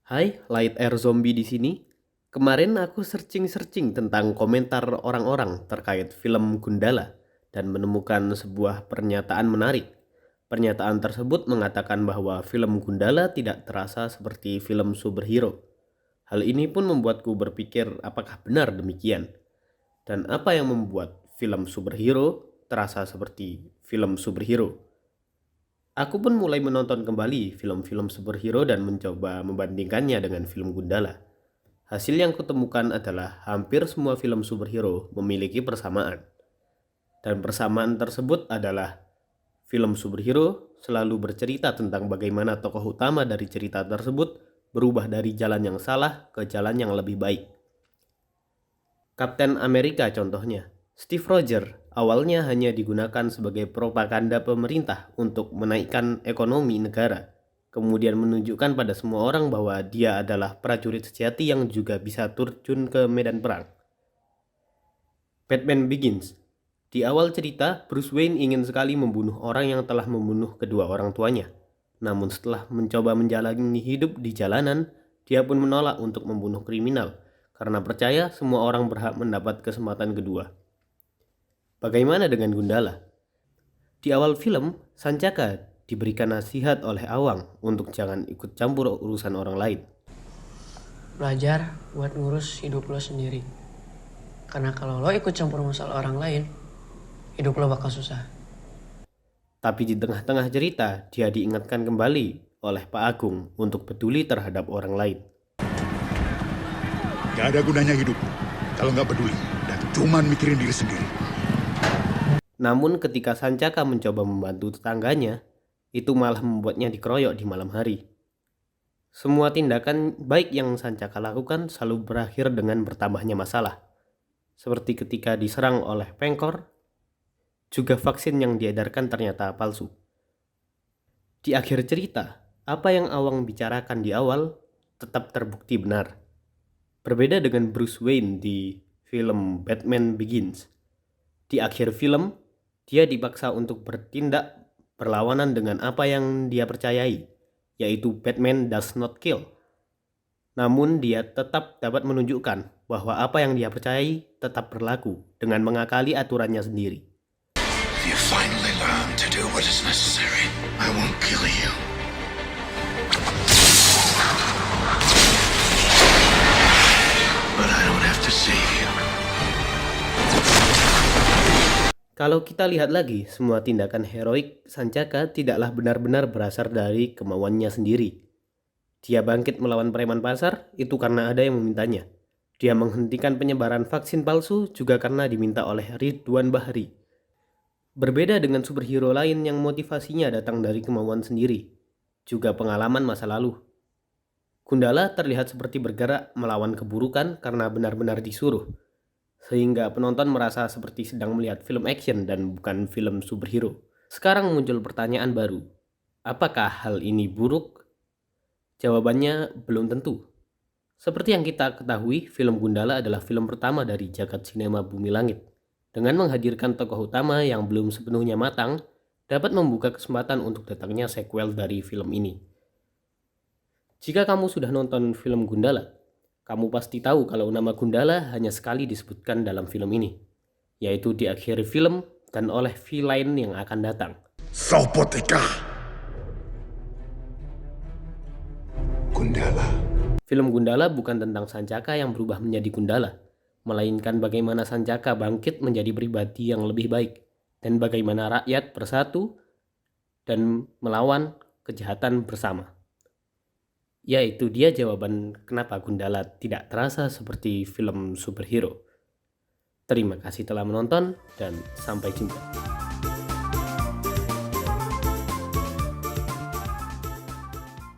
Hai, Light Air Zombie di sini. Kemarin aku searching-searching tentang komentar orang-orang terkait film Gundala dan menemukan sebuah pernyataan menarik. Pernyataan tersebut mengatakan bahwa film Gundala tidak terasa seperti film superhero. Hal ini pun membuatku berpikir apakah benar demikian. Dan apa yang membuat film superhero terasa seperti film superhero? Aku pun mulai menonton kembali film-film superhero dan mencoba membandingkannya dengan film Gundala. Hasil yang kutemukan adalah hampir semua film superhero memiliki persamaan. Dan persamaan tersebut adalah film superhero selalu bercerita tentang bagaimana tokoh utama dari cerita tersebut berubah dari jalan yang salah ke jalan yang lebih baik. Kapten Amerika contohnya. Steve Rogers awalnya hanya digunakan sebagai propaganda pemerintah untuk menaikkan ekonomi negara. Kemudian menunjukkan pada semua orang bahwa dia adalah prajurit sejati yang juga bisa terjun ke medan perang. Batman Begins. Di awal cerita, Bruce Wayne ingin sekali membunuh orang yang telah membunuh kedua orang tuanya. Namun setelah mencoba menjalani hidup di jalanan, dia pun menolak untuk membunuh kriminal karena percaya semua orang berhak mendapat kesempatan kedua. Bagaimana dengan Gundala? Di awal film, Sancaka diberikan nasihat oleh Awang untuk jangan ikut campur urusan orang lain. Belajar buat ngurus hidup lo sendiri. Karena kalau lo ikut campur masalah orang lain, hidup lo bakal susah. Tapi di tengah-tengah cerita, dia diingatkan kembali oleh Pak Agung untuk peduli terhadap orang lain. Gak ada gunanya hidup kalau nggak peduli dan cuman mikirin diri sendiri. Namun ketika Sancaka mencoba membantu tetangganya, itu malah membuatnya dikeroyok di malam hari. Semua tindakan baik yang Sancaka lakukan selalu berakhir dengan bertambahnya masalah. Seperti ketika diserang oleh Pengkor, juga vaksin yang diedarkan ternyata palsu. Di akhir cerita, apa yang Awang bicarakan di awal tetap terbukti benar. Berbeda dengan Bruce Wayne di film Batman Begins. Di akhir film, dia dipaksa untuk bertindak berlawanan dengan apa yang dia percayai, yaitu Batman does not kill. Namun dia tetap dapat menunjukkan bahwa apa yang dia percayai tetap berlaku dengan mengakali aturannya sendiri. If you finally learn to do what is necessary, I won't kill you. But I don't have to save you. Kalau kita lihat lagi, semua tindakan heroik Sancaka tidaklah benar-benar berasal dari kemauannya sendiri. Dia bangkit melawan preman pasar itu karena ada yang memintanya. Dia menghentikan penyebaran vaksin palsu juga karena diminta oleh Ridwan Bahri. Berbeda dengan superhero lain yang motivasinya datang dari kemauan sendiri, juga pengalaman masa lalu. Gundala terlihat seperti bergerak melawan keburukan karena benar-benar disuruh, sehingga penonton merasa seperti sedang melihat film action dan bukan film superhero. Sekarang muncul pertanyaan baru, apakah hal ini buruk? Jawabannya belum tentu. Seperti yang kita ketahui, film Gundala adalah film pertama dari jagat sinema Bumi Langit. Dengan menghadirkan tokoh utama yang belum sepenuhnya matang, dapat membuka kesempatan untuk datangnya sequel dari film ini. Jika kamu sudah nonton film Gundala, kamu pasti tahu kalau nama Gundala hanya sekali disebutkan dalam film ini, yaitu di akhir film dan oleh villain yang akan datang. Sopotika. Gundala. Film Gundala bukan tentang Sancaka yang berubah menjadi Gundala, melainkan bagaimana Sancaka bangkit menjadi pribadi yang lebih baik, dan bagaimana rakyat bersatu dan melawan kejahatan bersama. Ya, itu dia jawaban kenapa Gundala tidak terasa seperti film superhero. Terima kasih telah menonton dan sampai jumpa.